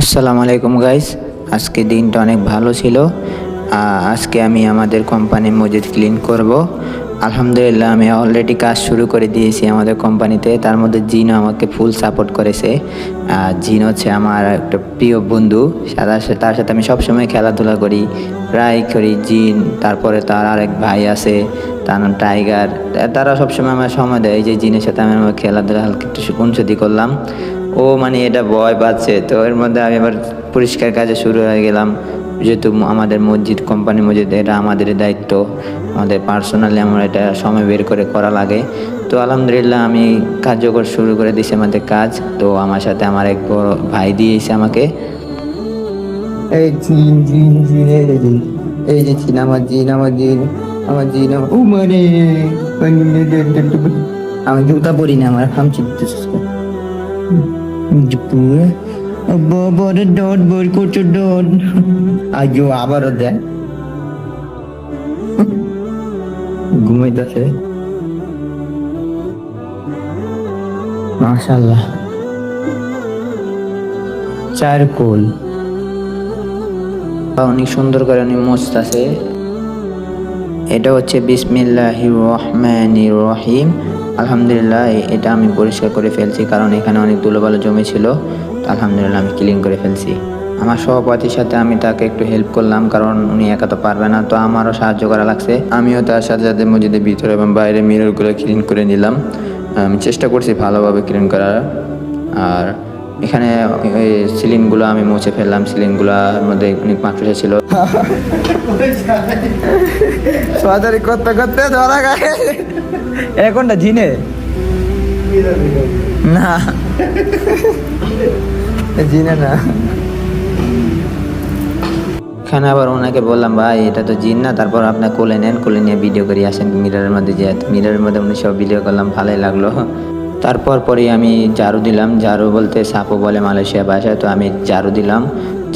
আসসালামু আলাইকুম গাইস। আজকে দিনটা অনেক ভালো ছিল। আজকে আমি আমাদের কোম্পানির মসজিদ ক্লিন করব। আলহামদুলিল্লাহ আমি অলরেডি কাজ শুরু করে দিয়েছি আমাদের কোম্পানিতে। তার মধ্যে জিনও আমাকে ফুল সাপোর্ট করেছে। জিন হচ্ছে আমার একটা প্রিয় বন্ধু। তার সাথে আমি সবসময় খেলাধুলা করি, প্রায় করি। জিন, তারপরে তার আরেক ভাই আছে, তার নাম টাইগার। তারা সবসময় আমার সময় দেয়। এই যে জিনের সাথে আমি আমার খেলাধুলা হালকা একটু উনসতি করলাম। ও মানে এটা ভয় পাচ্ছে, তো এর মধ্যে আমি আবার পরিষ্কার কাজে শুরু হয়ে গেলাম। যেহেতু আমাদের মসজিদ, কোম্পানি মসজিদ, এটা আমাদের দায়িত্ব, আমাদের পার্সোনালি আমার এটা সময় বের করে করা লাগে। তো আলহামদুলিল্লাহ আমি কার্যকর শুরু করে দিয়েছি আমাদের কাজ। তো আমার সাথে আমার এক বড় ভাই দিয়েছে আমাকে। এই জিন জিন জিন, এই যে জিন, আমার জিন, আমার জিন, আমার জিন, ও মানে আমি জুতা পরি না, আমার খামচি দিতেছিস। বড় ডট বই করছো ডট। আজও আবারও দেয়, ঘুমাইতেছে। মাশাআল্লাহ, চারকোল অনেক সুন্দর করে উনি মুছতেছে। এটা হচ্ছে বিসমিল্লাহির রহমানির রহিম। আলহামদুলিল্লাহ এটা আমি পরিষ্কার করে ফেলছি, কারণ এখানে অনেক ধুলোবালু জমে ছিল। আলহামদুলিল্লাহ আমি ক্লিন করে ফেলছি। আমার সহপাঠীর সাথে আমি তাকে একটু হেল্প করলাম, কারণ উনি একা তো পারবে না, তো আমারও সাহায্য করা লাগছে। আমিও তার সাথে সাথে মসজিদের ভিতরে এবং বাইরে মিররগুলো ক্লিন করে নিলাম। আমি চেষ্টা করছি ভালোভাবে ক্লিন করার। আর এখানে ওই সিলিংগুলো আমি মুছে ফেললাম। সিলিংগুলোর মধ্যে অনেক মাকড়সা ছিল। সদারি করতে করতে ধরা গায়ে এখনটা জিনে না, জিনে না। এখানে আবার ওনাকে বললাম, ভাই এটা তো জিন না, তারপর আপনার কোলে নেন, কোলে নিয়ে ভিডিও করে আসেন মিররের মধ্যে। যে মিররের মধ্যে উনি সব ভিডিও করলাম, ভালোই লাগলো। তারপর পরে আমি ঝাড়ু দিলাম। ঝাড়ু বলতে সাপও বলে মালয়েশিয়া ভাষায়। তো আমি ঝাড়ু দিলাম।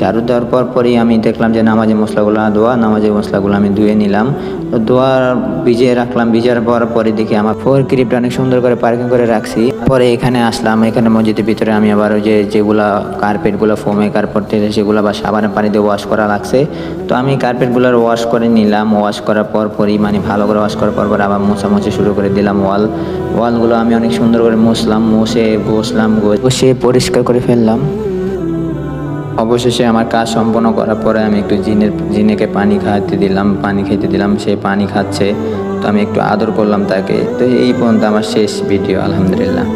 ঝাড়ু দেওয়ার পরই আমি দেখলাম যে নামাজি মশলাগুলো নামাজি মশলাগুলো আমি ধুয়ে নিলাম। তো ভিজিয়ে রাখলাম। ভিজার পরে দেখি আমার ফোর ক্রিপটা অনেক সুন্দর করে পার্কিং করে রাখছি। পরে এখানে আসলাম। এখানে মসজিদের ভিতরে আমি আবার ওই যেগুলা কার্পেটগুলো, ফোমে কার্পেট থেকে সেগুলো আবার সাবানের পানি দিয়ে ওয়াশ করা লাগছে। তো আমি কার্পেটগুলোর ওয়াশ করে নিলাম। ওয়াশ করার পরই মানে ভালো করে ওয়াশ করার পর আবার মোছামুছি শুরু করে দিলাম। ওয়ালগুলো আমি অনেক সুন্দর করে মুছলাম, ঘষে পরিষ্কার করে ফেললাম। অবশেষে আমার কাজ সম্পন্ন করার পরে আমি একটু জিনেকে পানি খেতে দিলাম। সে পানি খাচ্ছে, তো আমি একটু আদর করলাম তাকে। তো এই পর্যন্ত আমার শেষ ভিডিও, আলহামদুলিল্লাহ।